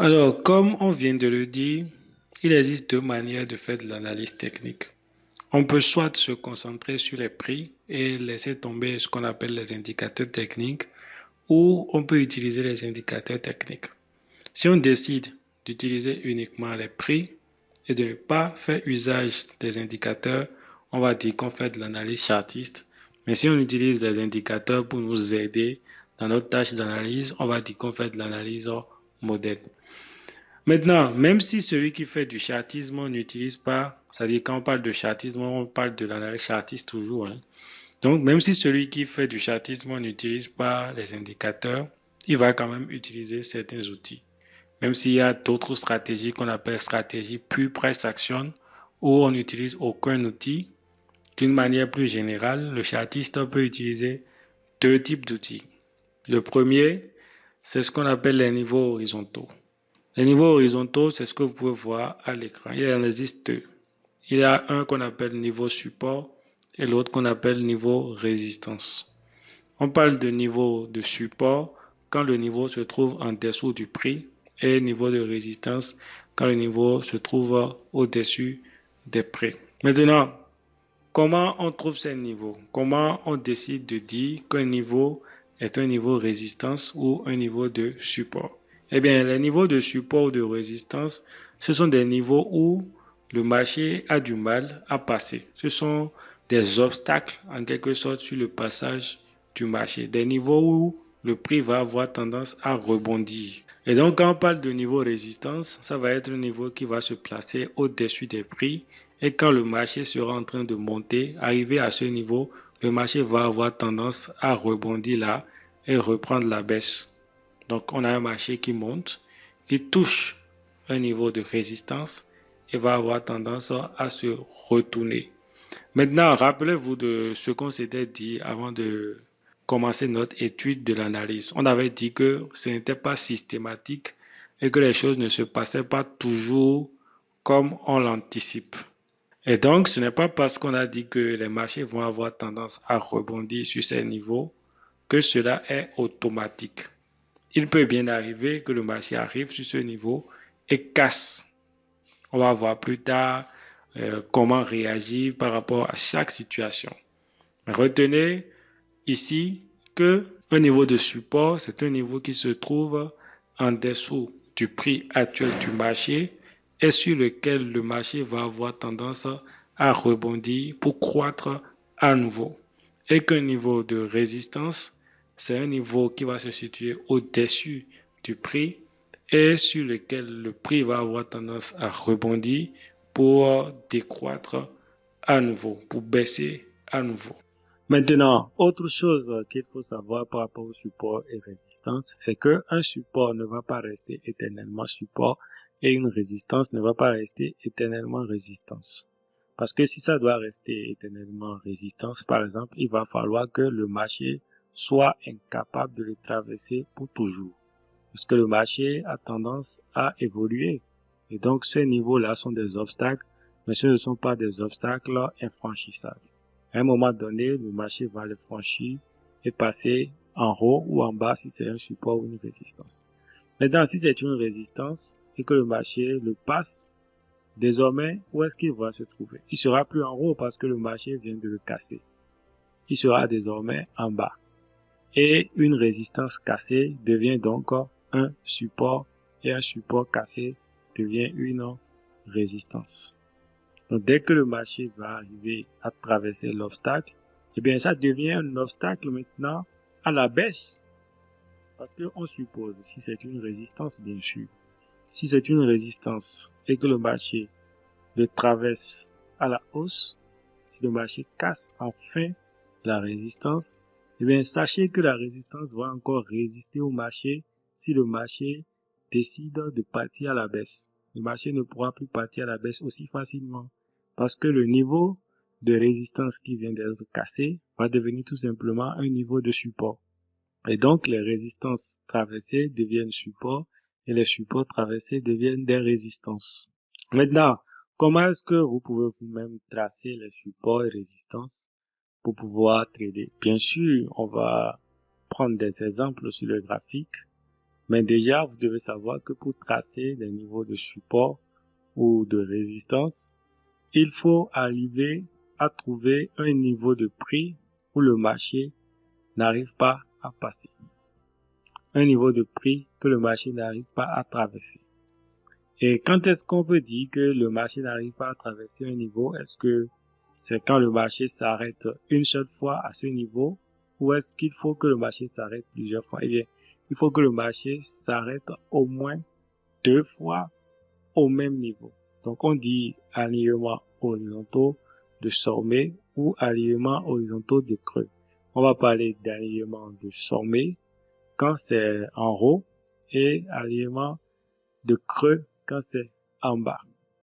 Alors, comme on vient de le dire, il existe deux manières de faire de l'analyse technique. On peut soit se concentrer sur les prix et laisser tomber ce qu'on appelle les indicateurs techniques, ou on peut utiliser les indicateurs techniques. Si on décide d'utiliser uniquement les prix et de ne pas faire usage des indicateurs, on va dire qu'on fait de l'analyse chartiste. Mais si on utilise les indicateurs pour nous aider dans notre tâche d'analyse, on va dire qu'on fait de l'analyse modèle. Maintenant, même si celui qui fait du chartisme n'utilise pas, c'est-à-dire quand on parle de chartisme, on parle de l'analyse chartiste toujours, hein. Donc, même si celui qui fait du chartisme n'utilise pas les indicateurs, il va quand même utiliser certains outils. Même s'il y a d'autres stratégies qu'on appelle stratégie pure price action, où on n'utilise aucun outil, d'une manière plus générale, le chartiste peut utiliser deux types d'outils. Le premier, c'est ce qu'on appelle les niveaux horizontaux. Les niveaux horizontaux, c'est ce que vous pouvez voir à l'écran. Il en existe deux. Il y a un qu'on appelle niveau support et l'autre qu'on appelle niveau résistance. On parle de niveau de support quand le niveau se trouve en dessous du prix et niveau de résistance quand le niveau se trouve au-dessus des prix. Maintenant, comment on trouve ces niveaux? Comment on décide de dire qu'un niveau est un niveau de résistance ou un niveau de support? Eh bien, les niveaux de support ou de résistance, ce sont des niveaux où le marché a du mal à passer. Ce sont des obstacles, en quelque sorte, sur le passage du marché. Des niveaux où le prix va avoir tendance à rebondir. Et donc, quand on parle de niveau résistance, ça va être un niveau qui va se placer au-dessus des prix. Et quand le marché sera en train de monter, arrivé à ce niveau, le marché va avoir tendance à rebondir là et reprendre la baisse. Donc, on a un marché qui monte, qui touche un niveau de résistance et va avoir tendance à se retourner. Maintenant, rappelez-vous de ce qu'on s'était dit avant de commencer notre étude de l'analyse. On avait dit que ce n'était pas systématique et que les choses ne se passaient pas toujours comme on l'anticipe. Et donc, ce n'est pas parce qu'on a dit que les marchés vont avoir tendance à rebondir sur ces niveaux que cela est automatique. Il peut bien arriver que le marché arrive sur ce niveau et casse. On va voir plus tard comment réagir par rapport à chaque situation. Retenez ici que un niveau de support, c'est un niveau qui se trouve en dessous du prix actuel du marché et sur lequel le marché va avoir tendance à rebondir pour croître à nouveau. Et qu'un niveau de résistance, c'est un niveau qui va se situer au-dessus du prix et sur lequel le prix va avoir tendance à rebondir pour décroître à nouveau, pour baisser à nouveau. Maintenant, autre chose qu'il faut savoir par rapport au support et résistance, c'est que un support ne va pas rester éternellement support et une résistance ne va pas rester éternellement résistance. Parce que si ça doit rester éternellement résistance, par exemple, il va falloir que le marché soit incapable de le traverser pour toujours. Parce que le marché a tendance à évoluer. Et donc, ces niveaux-là sont des obstacles, mais ce ne sont pas des obstacles infranchissables. À un moment donné, le marché va le franchir et passer en haut ou en bas si c'est un support ou une résistance. Maintenant, si c'est une résistance et que le marché le passe, désormais, où est-ce qu'il va se trouver? Il sera plus en haut parce que le marché vient de le casser. Il sera désormais en bas. Et une résistance cassée devient donc un support et un support cassé devient une résistance. Donc, dès que le marché va arriver à traverser l'obstacle, eh bien, ça devient un obstacle maintenant à la baisse. Parce qu'on suppose, si c'est une résistance, bien sûr, si c'est une résistance et que le marché le traverse à la hausse, si le marché casse enfin la résistance, eh bien, sachez que la résistance va encore résister au marché si le marché décide de partir à la baisse. Le marché ne pourra plus partir à la baisse aussi facilement parce que le niveau de résistance qui vient d'être cassé va devenir tout simplement un niveau de support. Et donc, les résistances traversées deviennent supports et les supports traversés deviennent des résistances. Maintenant, comment est-ce que vous pouvez vous-même tracer les supports et résistances pour pouvoir trader? Bien sûr, on va prendre des exemples sur le graphique, Mais déjà, vous devez savoir que pour tracer des niveaux de support ou de résistance, il faut arriver à trouver un niveau de prix où le marché n'arrive pas à passer. Un niveau de prix que le marché n'arrive pas à traverser. Et quand est-ce qu'on peut dire que le marché n'arrive pas à traverser un niveau? Est-ce que c'est quand le marché s'arrête une seule fois à ce niveau? Ou est-ce qu'il faut que le marché s'arrête plusieurs fois? Eh bien, il faut que le marché s'arrête au moins 2 fois au même niveau. Donc, on dit alignement horizontaux de sommet ou alignement horizontaux de creux. On va parler d'alignement de sommet quand c'est en haut et alignement de creux quand c'est en bas.